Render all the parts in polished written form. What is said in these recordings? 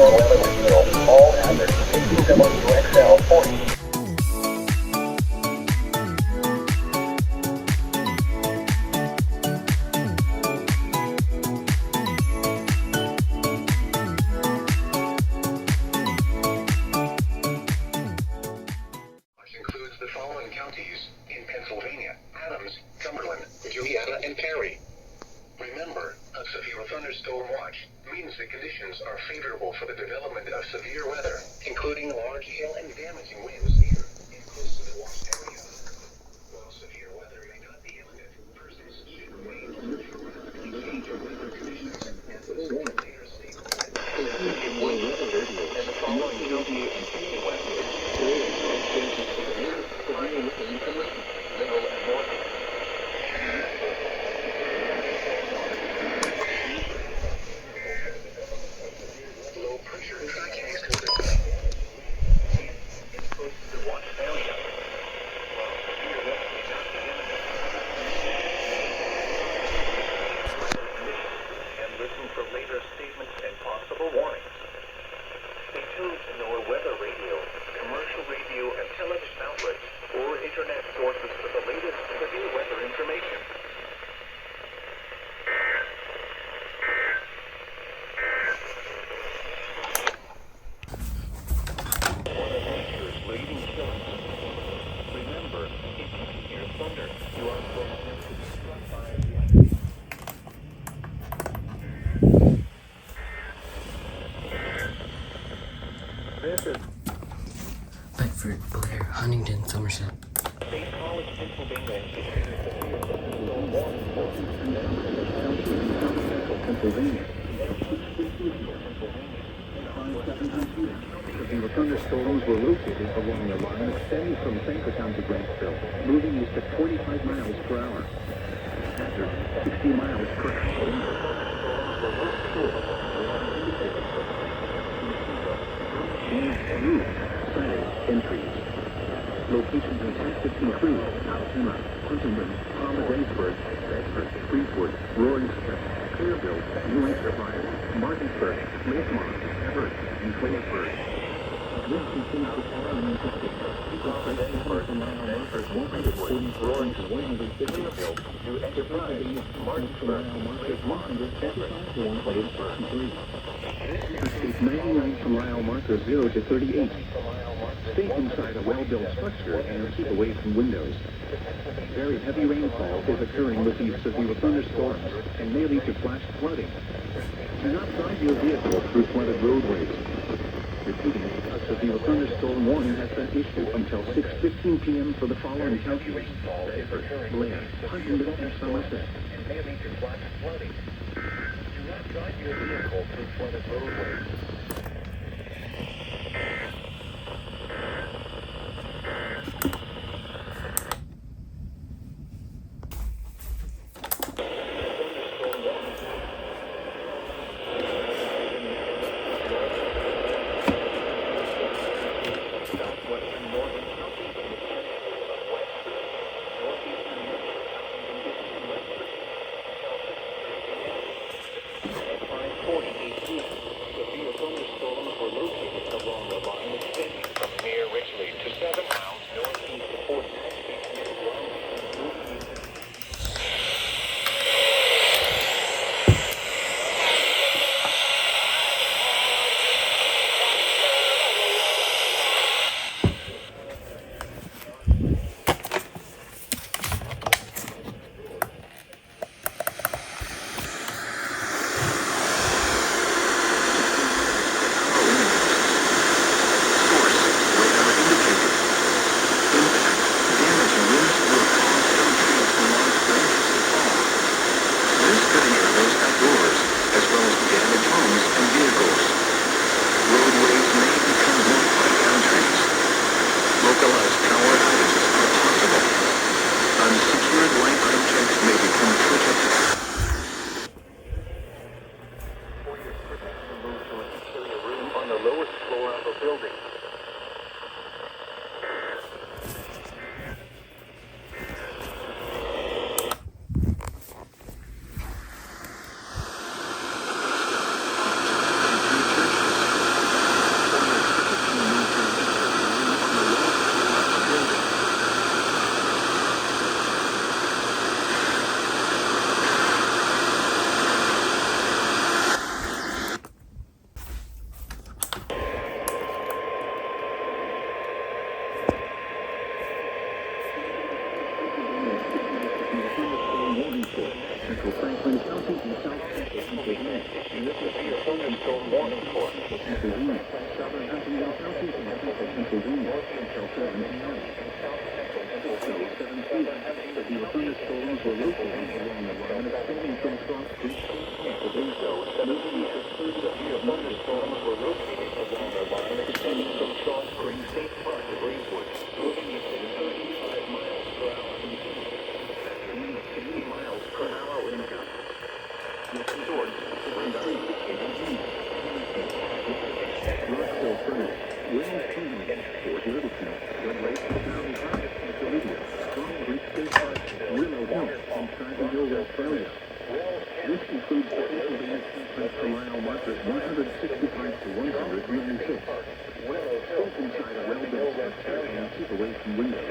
National Weather Radio, all average WXL40. Includes the following counties in Pennsylvania: Adams, Cumberland, Juliana, and Perry. Remember, a severe thunderstorm watch means the conditions are favorable for the development of severe weather, including large hail and damaging winds near and close to the watch area. While severe weather may not be imminent, persons should wait for rapidly changing weather conditions and later stable and the following county and city weather. Low pressure tracking included. It's close to the watch area. While severe weather may not be imminent. And listen for later statements and possible warnings. Stay tuned to NOAA Weather Radio, commercial radio and television outlets, or internet sources for the latest severe weather information. One of nature's leading killers. Remember, if you can hear thunder, you are close enough to be struck by the lightning. This is Bedford, Blair, Huntington, Somerset. State College, Pennsylvania, issued a severe thunderstorm warning for Pennsylvania. The thunderstorms were located along the line extending from Sankertown to Grantsville, moving east at 45 miles per hour. After 60 miles per entries. Locations in Texas include Altoona, Huntington, Thomas-Edwardsburg, Bedford, Freeport, Roaringsport, Clearville, New Hampshire, Martinsburg, Lakemont, Everett, and Twinsburg. This includes the following Bedford, Bedford, 140, Roaring, Clearville, New Enterprise, Martinsburg, Lakemont, Everett, and Twinsburg. It's 99 mile marker 0 to 38. Stay inside a well-built structure and keep away from windows. Very heavy rainfall is occurring with these severe thunderstorms and may lead to flash flooding. Do not drive your vehicle through flooded roadways. Repeating, a severe thunderstorm warning has been issued until 6:15 p.m. for the following counties: Bedford, Blair, Huntington, and Somerset. And may lead to flash flooding. Do not drive your vehicle through flooded roadways. Severe thunderstorms were located along the line extending from near Ridgely to 7 miles northeast of Fort Pennsylvania. Southern Huntington County in central Pennsylvania until 7 p.m. 6:07 p.m. Severe thunderstorms were located along the line extending from Cross Creek to Pennsylvania. Moving east at 30 p.m. Thunderstorms were located along the line extending from Cross Creek to Park to Greenwood. Moving east at 35 miles per hour. That's a wind of 60 miles per hour in gusts. Looking towards radar indicating east. Rockville Furnace, Willows Kingdom, Fort Littleton, Red Lake, Valley High, Pennsylvania, Strong Creek State Park, Willow Hill, and Silent Hill, Australia. This includes the Pennsylvania Turnpike per mile markers 165 to 196. Step inside a well-built structure and keep away from windows.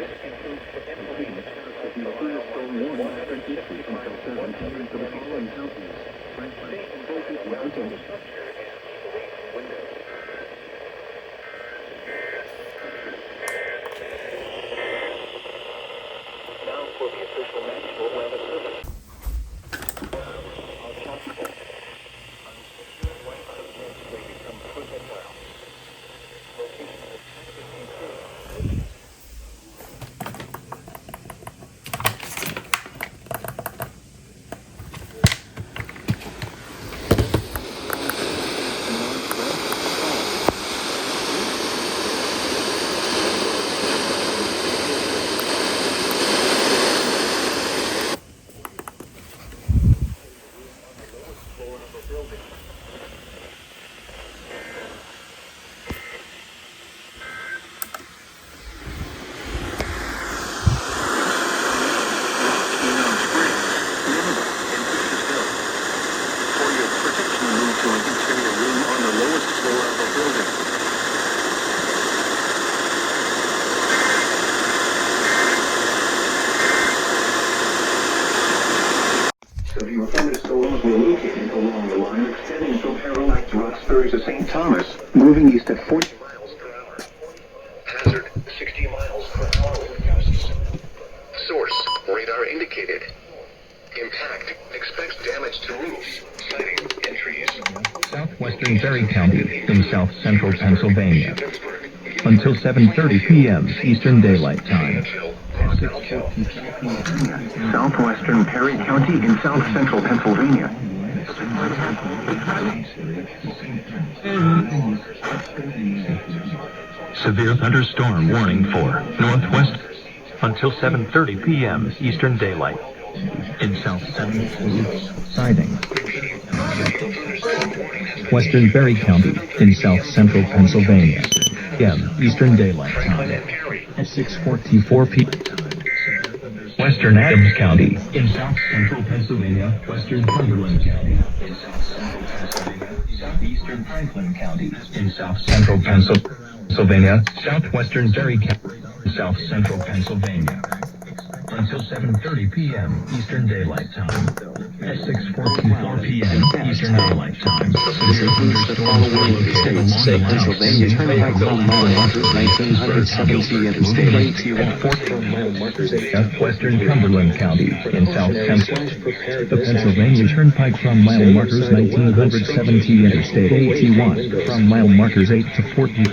The thunderstorm warning has decreased until 7 p.m. for the following counties: Franklin, Fulton, and Huntington. Now for the official National Weather Service. Severe thunderstorms were located along the line extending from Caroline to Roxbury to St. Thomas, moving east at 40 miles per hour. Hazard 60 miles per hour wind gusts. Source radar indicated. Impact expects damage to roofs, siding, and trees. Southwestern Berry County in south central Pennsylvania. Until 7:30 p.m. Eastern Daylight Time. Southwestern Perry County in south central Pennsylvania. Severe thunderstorm warning for Northwest until 7:30 p.m. Eastern Daylight. In south central siding. Western Berry County in south central Pennsylvania. p.m. Eastern Daylight Time. At 6:44 p.m. Western Adams County in south central Pennsylvania. Western Cumberland County in south central Pennsylvania. Southeastern Franklin County in south central Pennsylvania. Southwestern Berry County in south central Pennsylvania. Until 7:30 p.m. Eastern Daylight Time. At 6:44 p.m. Eastern Daylight Time. This includes the following states: Pennsylvania Turnpike from mile markers 1970 Interstate 81. Western Cumberland County in south central. The Pennsylvania Turnpike from mile markers 1970 Interstate 81 from mile markers 8 to 14.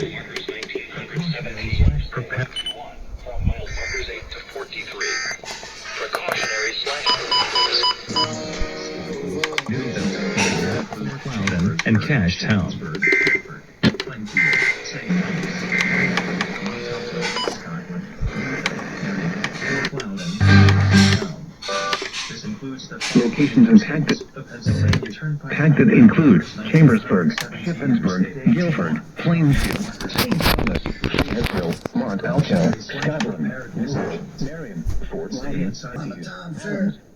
And Cash Town. Locations impacted include Chambersburg, Shippensburg, Guilford, Plainfield, St. Thomas, Nashville, Montalto, Scotland, Woolwich, Marion, Fort St.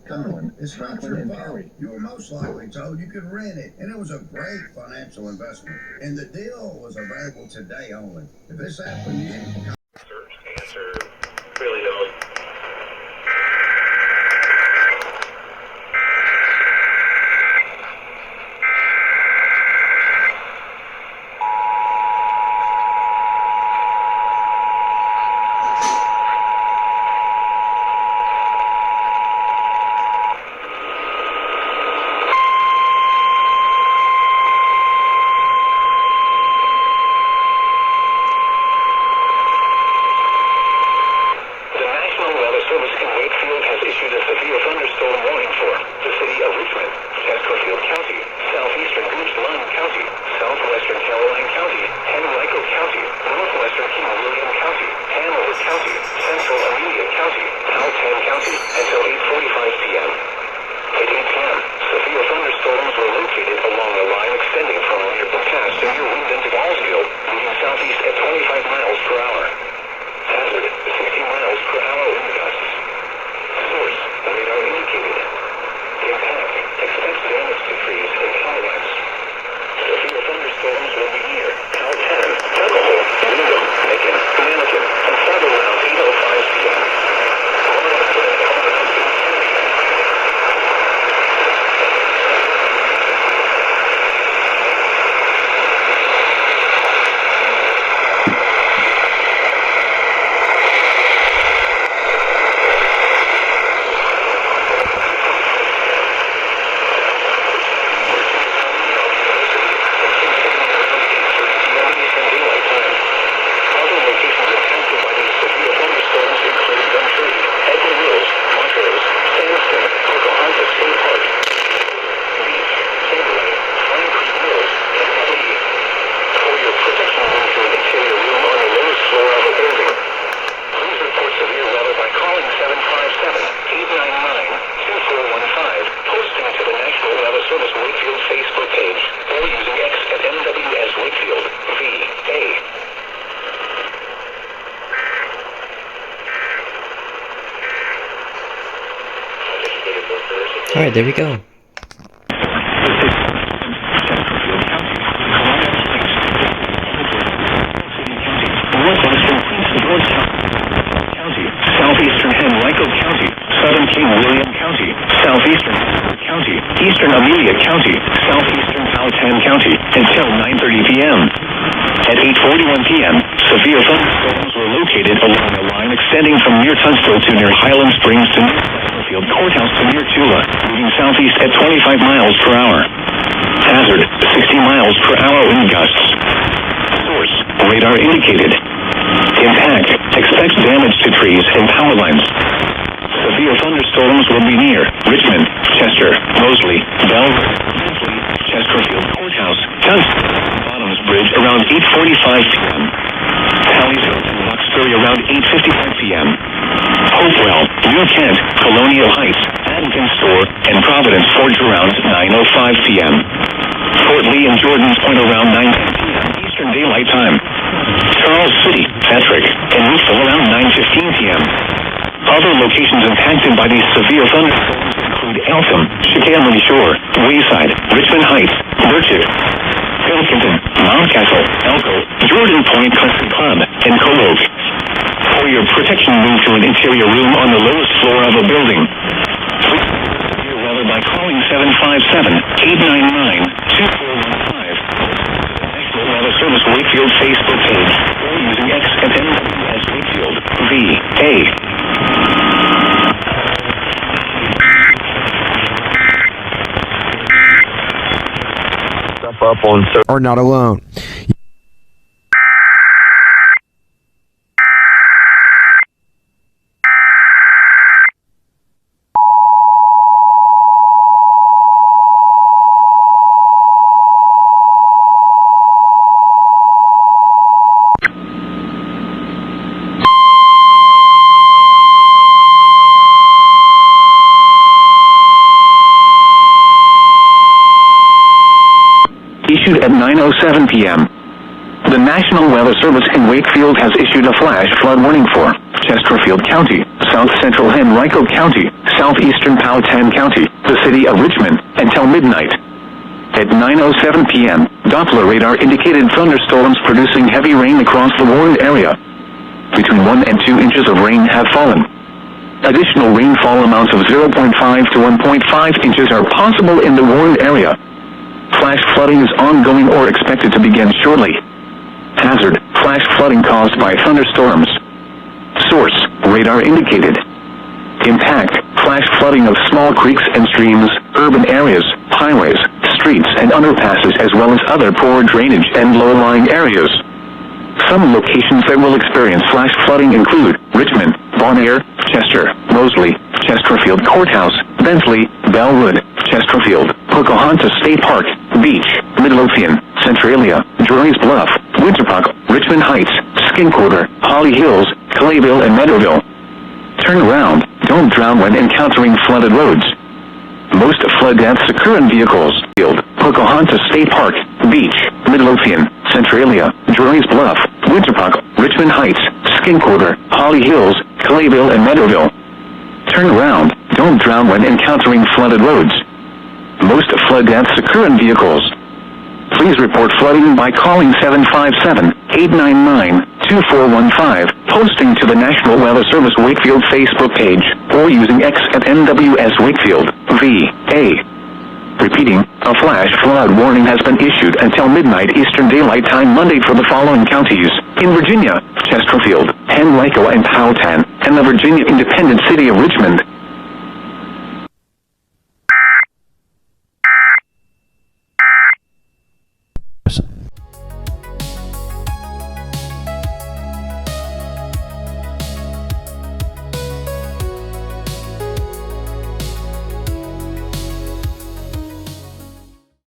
Cumberland, Franklin, and Perry. You were most likely told you could rent it, and it was a great financial investment. And the deal was available today only. If this happened, you Answer really don't. Alright, there we go. Southeastern Henrico County, Southern King William County, Southeastern County, Eastern Amelia County, Southeastern Powhatan County, until 9:30 p.m. At 8:41 p.m., severe thunderstorms were located along a line extending from near Tunstall to near Highland Springs to near Field Courthouse to near Tula, moving southeast at 25 miles per hour. Hazard, 60 miles per hour wind gusts. Source, radar indicated. Impact, expect damage to trees and power lines. Severe thunderstorms will be near Richmond, Chester, Mosley, Bell, Chesterfield Courthouse, Tunstall, Bottoms Bridge around 8:45 p.m. Tallysville and Roxbury around 8:55 p.m. Hopewell, New Kent, Colonial Heights, Adkins Store, and Providence Forge around 9:05 p.m. Fort Lee and Jordan's Point around 9:10 p.m. Eastern Daylight Time. Charles City, Patrick, and Roosevelt around 9:15 p.m. Other locations impacted by these severe thunderstorms include Eltham, Chicanery Shore, Wayside, Richmond Heights, Birchett, Pilkington, Mountcastle, Elko, Jordan Point Country Club, and Cove. For your protection, move to an interior room on the lowest floor of a building. Please your weather by calling 757-899-2415. National Weather Service Wakefield Facebook page or using X at NWS Wakefield VA. Up on are not alone. Issued at 9:07 p.m. The National Weather Service in Wakefield has issued a flash flood warning for Chesterfield County, South Central Henrico County, Southeastern Powhatan County, the city of Richmond, until midnight. At 9:07 p.m., Doppler radar indicated thunderstorms producing heavy rain across the warned area. Between 1 and 2 inches of rain have fallen. Additional rainfall amounts of 0.5 to 1.5 inches are possible in the warned area. Flash flooding is ongoing or expected to begin shortly. Hazard, flash flooding caused by thunderstorms. Source, radar indicated. Impact, flash flooding of small creeks and streams, urban areas, highways, streets and underpasses as well as other poor drainage and low-lying areas. Some locations that will experience flash flooding include Richmond, Bon Air, Chester, Mosley, Chesterfield Courthouse, Bentley, Bellwood, Chesterfield, Pocahontas State Park, Beach, Midlothian, Centralia, Drury's Bluff, Winterpark, Richmond Heights, Skin Quarter, Holly Hills, Clayville and Meadowville. Turn around, don't drown when encountering flooded roads. Most flood deaths occur in vehicles. Pocahontas State Park, Beach, Midlothian, Centralia, Drury's Bluff, Winterpark, Richmond Heights, Skin Quarter, Holly Hills, Clayville and Meadowville. Turn around, don't drown when encountering flooded roads. Most flood deaths occur in vehicles. Please report flooding by calling 757-899-2415, posting to the National Weather Service Wakefield Facebook page, or using X at NWS Wakefield, VA. Repeating, a flash flood warning has been issued until midnight Eastern Daylight Time Monday for the following counties: in Virginia, Chesterfield, Henrico and Powhatan, and the Virginia Independent City of Richmond.